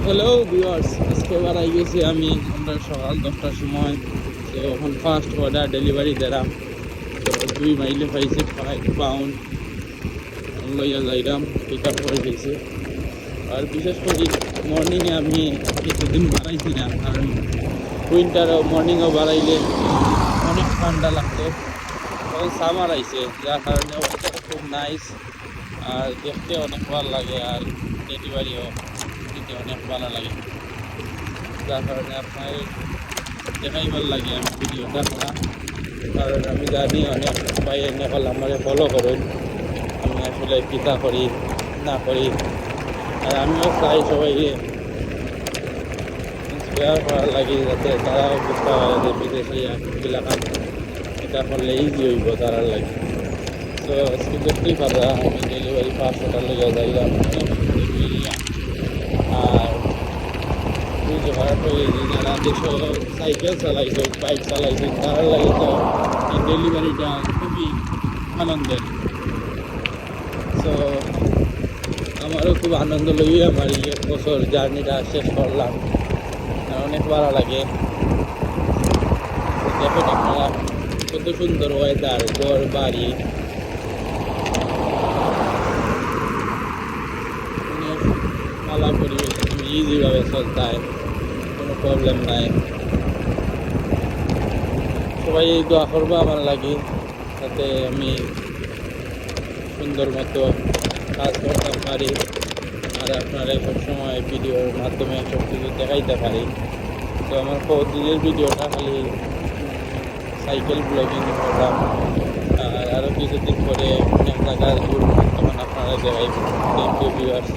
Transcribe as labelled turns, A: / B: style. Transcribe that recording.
A: Hello viewers, আজকে বাড়াই গেছি আমরা সকাল 10টার সময়। তো এখন ফার্স্ট অর্ডার ডেলিভারি দিলাম। তো 2 মাইলে পাইছি 5 পাউন্ড লইয়া যাইলাম, পিক আপ করে গেছি। আর বিশেষ করে মর্নিংয়ে আমি কিছুদিন বাড়াইছি না, কারণ উইন্টারও মর্নিংও বাড়াইলে অনেক ঠান্ডা লাগতো। তখন সামার আইছে, যার কারণে ওয়েদার খুব নাইস আর দেখতে অনেক ভালো লাগে, আর ডেলিভারিও দিতে অনেক ভালো লাগে। যার কারণে আপনার দেখাই ভালো লাগে আমি ভিডিওটা করা, কারণ আমি জানি অনেক ভাই এনেকল আমার ফলো করেন আমি আসলে কিতা করি না করি। আর আমিও চাই সবাই ইন্সপায়ার করার লাগে, যাতে তারাও বুঝতে পারে যে বিদেশে এলাকা এটা করলে ইজি হইব তারার লাগে। তো আজকে দেখতেই পারা আমি ডেলিভারি ফার্স্ট অর্ডার লেগে যাইলাম আর বুঝতে পারা যারা দেশ সাইকেল চালাইছে বাইক চালাইছে তার লাগে তো এই ডেলিভারিটা খুবই আনন্দের। তো আমারও খুব আনন্দ লইয়া আমার এই 1 বছর জার্নিটা শেষ করলাম, আর অনেক ভালো লাগে। দেখুন আপনারা কত সুন্দর ওয়েদার, ঘর বাড়ি, অনেক ভালো পরিবেশ, তুমি ইজিভাবে চলতায়, কোনো প্রবলেম নাই। সবাই দোয়া করবো আমার লাগে, যাতে আমি সুন্দর মতো কাজ করতে পারি আর আপনারা সবসময় ভিডিওর মাধ্যমে সব কিছু দেখাইতে পারি। তো আমার প্রতিদিনের ভিডিওটা খালি সাইকেল ব্লগিং করলাম, আর আরও কিছুদিন পরে অনেক জায়গায় ঘুরবো, তখন আপনারা দেখাইব। Thank you viewers.